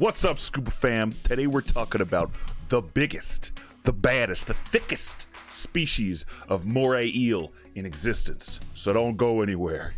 What's up, Scuba fam? Today we're talking about the biggest, the baddest, the thickest species of moray eel in existence. So don't go anywhere.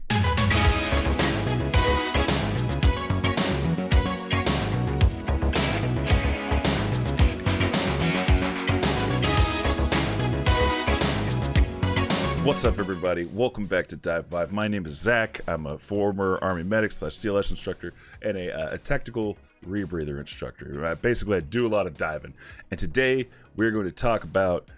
What's up, everybody? Welcome back to Dive Vibe. My name is Zach. I'm a former Army medic / CLS instructor and a tactical rebreather instructor. Basically, I do a lot of diving. And today, we're going to talk about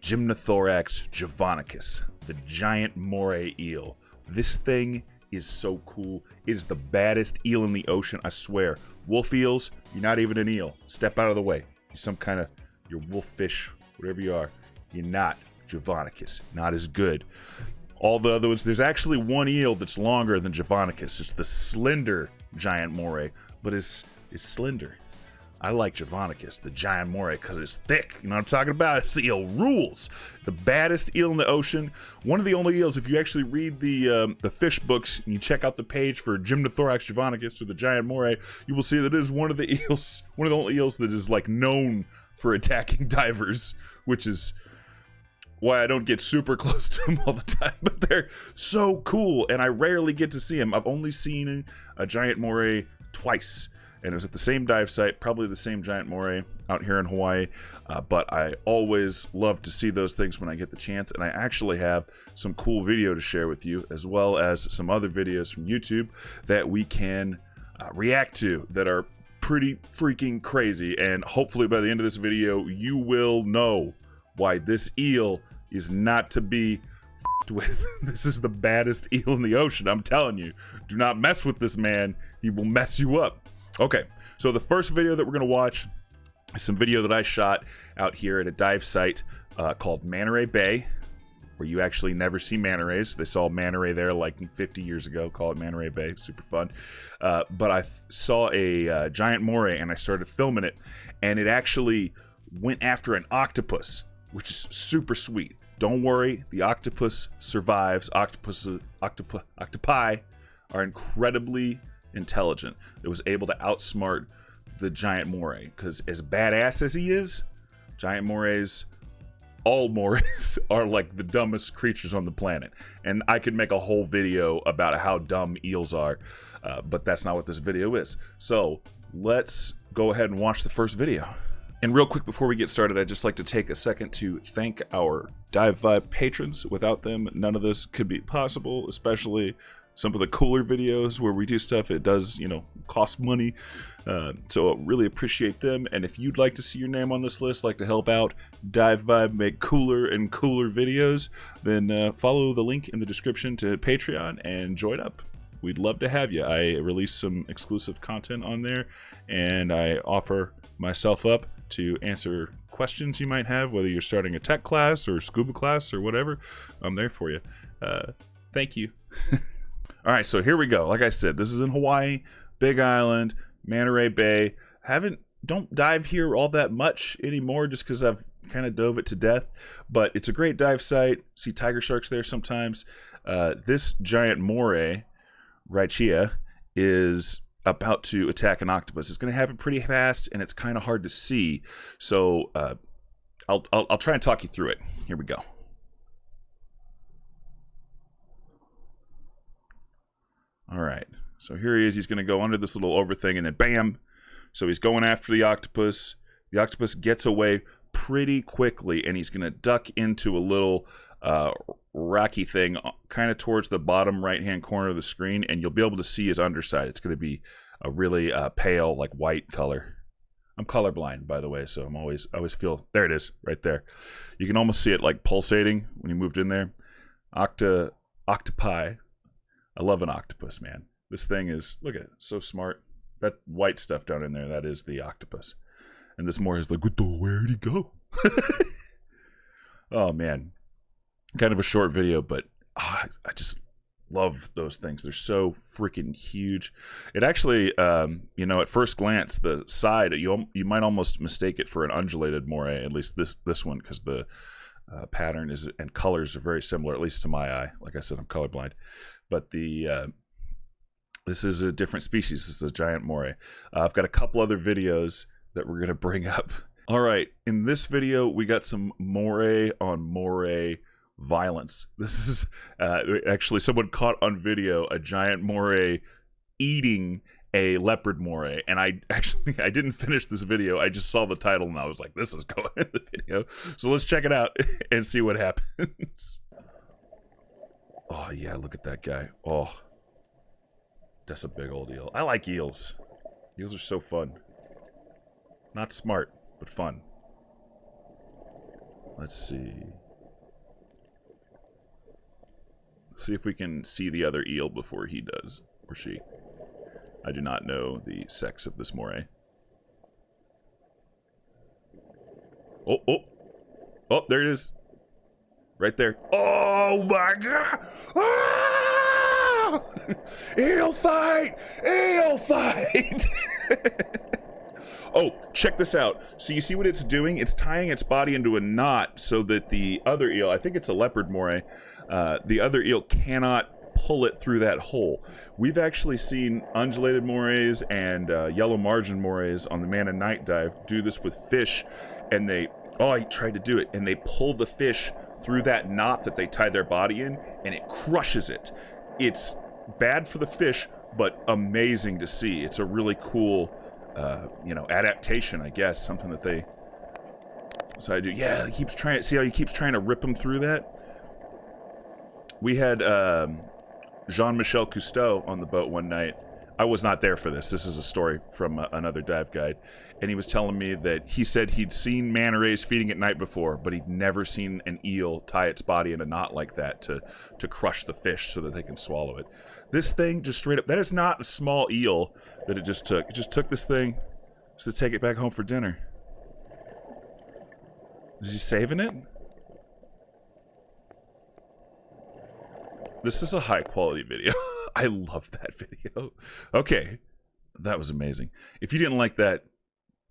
Gymnothorax Javanicus, the giant moray eel. This thing is so cool. It is the baddest eel in the ocean, I swear. Wolf eels, you're not even an eel. Step out of the way. You're some kind of, you're wolf fish, whatever you are. You're not Javanicus, not as good. All the other ones, there's actually one eel that's longer than Javanicus. It's the slender giant moray, but is slender. I like Javanicus, the giant moray, because it's thick. You know what I'm talking about? This eel rules. The baddest eel in the ocean. One of the only eels, if you actually read the fish books and you check out the page for Gymnothorax Javanicus or the giant moray, you will see that it is one of the eels, one of the only eels that is like known for attacking divers, which is why I don't get super close to them all the time, but they're so cool, and I rarely get to see them. I've only seen a giant moray twice, and it was at the same dive site, probably the same giant moray out here in Hawaii, but I always love to see those things when I get the chance, and I actually have some cool video to share with you, as well as some other videos from YouTube that we can react to that are pretty freaking crazy, and hopefully by the end of this video, you will know why this eel is not to be f***ed with. This is the baddest eel in the ocean, I'm telling you. Do not mess with this man. He will mess you up. Okay, so the first video that we're going to watch is some video that I shot out here at a dive site called Manta Ray Bay, where you actually never see manta rays. They saw manta ray there like 50 years ago. Call it Manta Ray Bay. Super fun. But I saw a giant moray, and I started filming it, and it actually went after an octopus, which is super sweet. Don't worry, the octopus survives. Octopi are incredibly intelligent. It was able to outsmart the giant moray, because as badass as he is, giant morays, all morays are like the dumbest creatures on the planet. And I could make a whole video about how dumb eels are, but that's not what this video is. So let's go ahead and watch the first video. And real quick before we get started, I'd just like to take a second to thank our Dive Vibe patrons. Without them, none of this could be possible, especially some of the cooler videos where we do stuff. It does, you know, cost money. So I really appreciate them. And if you'd like to see your name on this list, like to help out Dive Vibe make cooler and cooler videos, then follow the link in the description to Patreon and join up. We'd love to have you. I release some exclusive content on there, and I offer myself up to answer questions you might have, whether you're starting a tech class or scuba class or whatever. I'm there for you. Thank you. All right, so here we go. Like I said, this is in Hawaii, Big Island, Manta Ray Bay. Don't dive here all that much anymore, just because I've kind of dove it to death. But it's a great dive site. See tiger sharks there sometimes. This giant moray right here is about to attack an octopus. It's going to happen pretty fast, and it's kind of hard to see. So I'll try and talk you through it. Here we go. All right. So here he is. He's going to go under this little over thing, and then bam. So he's going after the octopus. The octopus gets away pretty quickly, and he's going to duck into a little rocky thing kind of towards the bottom right-hand corner of the screen, and you'll be able to see his underside. It's going to be a really pale, like white color. I'm colorblind, by the way, so I always feel, there it is, right there. You can almost see it like pulsating when you moved in there. Octopi. I love an octopus, man. This thing is, look at it, so smart. That white stuff down in there, that is the octopus. And this moray is like, where'd he go? Oh, man. Kind of a short video, but I just love those things. They're so freaking huge. It actually, you know, at first glance, the side, you might almost mistake it for an undulated moray, at least this one, because the pattern is and colors are very similar, at least to my eye. Like I said, I'm colorblind. But the This is a different species. This is a giant moray. I've got a couple other videos that we're going to bring up. All right, in this video, we got some moray on moray violence. This is actually someone caught on video a giant moray eating a leopard moray, and I didn't finish this video. I just saw the title and I was like, this is going in the video. So let's check it out and see what happens. Oh yeah, look at that guy. Oh, that's a big old eel. I like eels. Eels are so fun. Not smart, but fun. Let's see. See if we can see the other eel before he does, or she. I do not know the sex of this moray. Oh, oh. Oh, there it is. Right there. Oh my god! Ah! Eel fight! Eel fight! Oh, check this out. So you see what it's doing? It's tying its body into a knot so that the other eel, I think it's a leopard moray, the other eel cannot pull it through that hole. We've actually seen undulated morays and yellow margin morays on the Man and Night dive do this with fish, and they, oh, he tried to do it, and they pull the fish through that knot that they tie their body in, and it crushes it. It's bad for the fish, but amazing to see. It's a really cool, you know, adaptation, I guess, something that they decided to do. Yeah, he keeps trying, see how he keeps trying to rip him through that? We had Jean-Michel Cousteau on the boat one night. I was not there for this. This is a story from another dive guide. And he was telling me that he said he'd seen manta rays feeding at night before, but he'd never seen an eel tie its body in a knot like that to crush the fish so that they can swallow it. This thing just straight up, that is not a small eel that it just took. It just took this thing just to take it back home for dinner. Is he saving it? This is a high quality video. I love that video. Okay, that was amazing. If you didn't like that,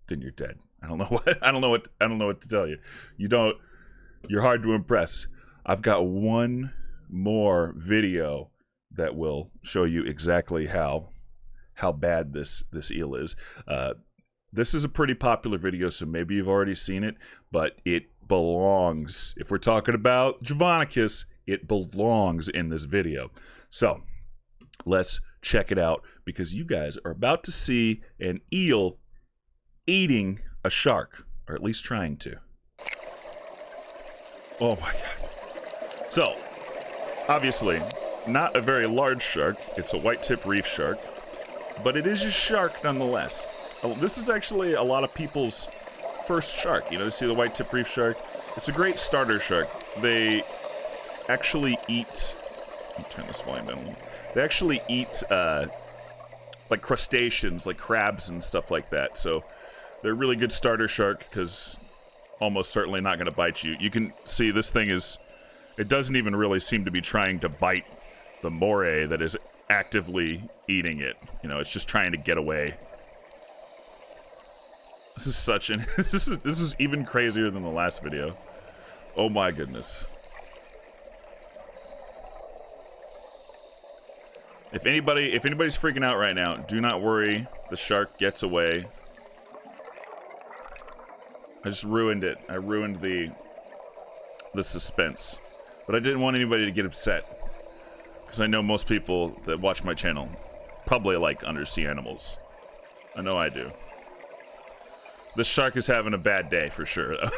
then you're dead. I don't know what to tell you. You're hard to impress. I've got one more video that will show you exactly how bad this eel is. This is a pretty popular video, so maybe you've already seen it, but it belongs, if we're talking about Javanicus, it belongs in this video. So let's check it out, because you guys are about to see an eel eating a shark, or at least trying to. Oh my god. So, obviously, not a very large shark. It's a white-tip reef shark, but it is a shark nonetheless. This is actually a lot of people's first shark. You know, to see the white-tip reef shark. It's a great starter shark. They actually eat... Let me turn this volume down a little. They actually eat like crustaceans, like crabs and stuff like that. So they're a really good starter shark because almost certainly not going to bite you. You can see this thing is... It doesn't even really seem to be trying to bite the moray that is actively eating it. You know, it's just trying to get away. This is such an... this is even crazier than the last video. Oh my goodness. If anybody's freaking out right now, do not worry. The shark gets away. I just ruined it. I ruined the suspense. But I didn't want anybody to get upset. Because I know most people that watch my channel probably like undersea animals. I know I do. This shark is having a bad day for sure, though.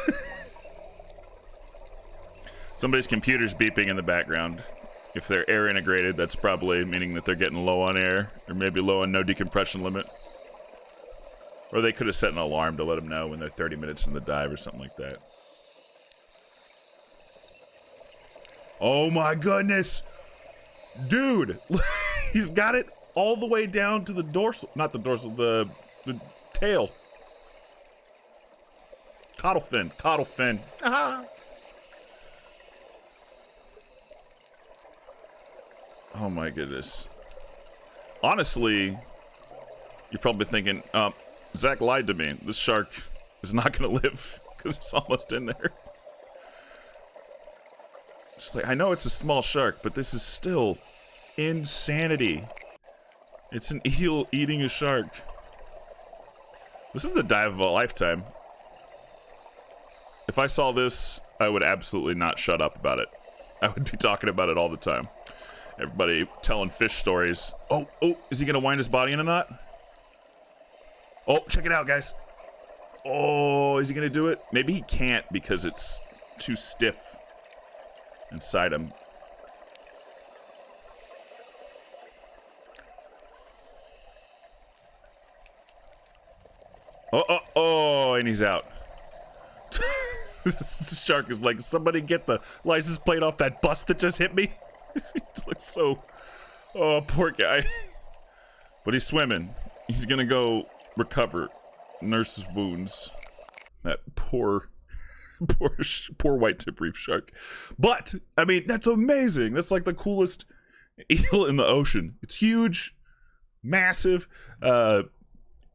Somebody's computer's beeping in the background. If they're air integrated, that's probably meaning that they're getting low on air, or maybe low on no decompression limit. Or they could have set an alarm to let them know when they're 30 minutes in the dive or something like that. Oh my goodness! Dude! He's got it all the way down to the dorsal, not the dorsal, the tail. Caudal fin, caudal fin. Aha! Oh my goodness. Honestly, you're probably thinking, Zach lied to me. This shark is not gonna live because it's almost in there. Just like, I know it's a small shark, but this is still insanity. It's an eel eating a shark. This is the dive of a lifetime. If I saw this, I would absolutely not shut up about it. I would be talking about it all the time. Everybody telling fish stories. Oh, is he gonna wind his body in a knot? Oh, check it out, guys. Oh, is he gonna do it? Maybe he can't because it's too stiff inside him. Oh, and he's out. This shark is like, somebody get the license plate off that bus that just hit me. It looks so... Oh, poor guy. But he's swimming. He's gonna go recover, nurse his wounds. That poor white tip reef shark. But, I mean, that's amazing. That's like the coolest eel in the ocean. It's huge, massive.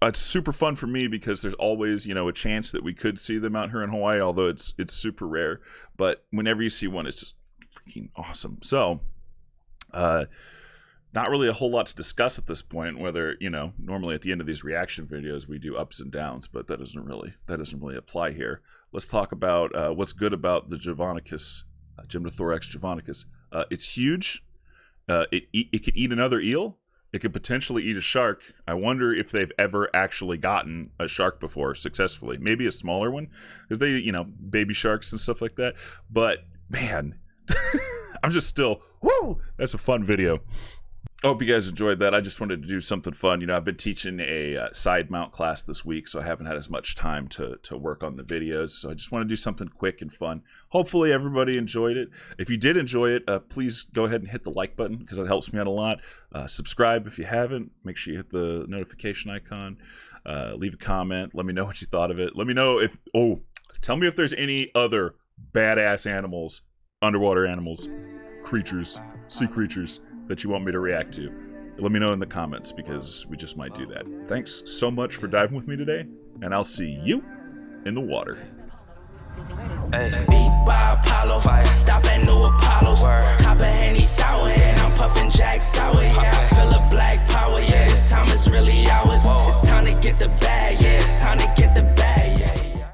It's super fun for me because there's always, you know, a chance that we could see them out here in Hawaii, although it's super rare. But whenever you see one, it's just freaking awesome. So, not really a whole lot to discuss at this point, whether, you know, normally at the end of these reaction videos, we do ups and downs, but that doesn't really apply here. Let's talk about what's good about the Javanicus, Gymnothorax Javanicus. It's huge. It could eat another eel. It could potentially eat a shark. I wonder if they've ever actually gotten a shark before successfully. Maybe a smaller one, because they, you know, baby sharks and stuff like that. But, man, I'm just still, woo! That's a fun video. I hope you guys enjoyed that. I just wanted to do something fun. You know, I've been teaching a side mount class this week, so I haven't had as much time to work on the videos. So I just want to do something quick and fun. Hopefully everybody enjoyed it. If you did enjoy it, please go ahead and hit the like button because that helps me out a lot. Subscribe if you haven't. Make sure you hit the notification icon. Leave a comment. Let me know what you thought of it. Let me know if, tell me if there's any other badass animals, underwater animals, creatures, sea creatures, that you want me to react to. Let me know in the comments because we just might do that. Thanks so much for diving with me today, and I'll see you in the water. Beat by Apollo, stop at New Apollo's, cop a Henny sour.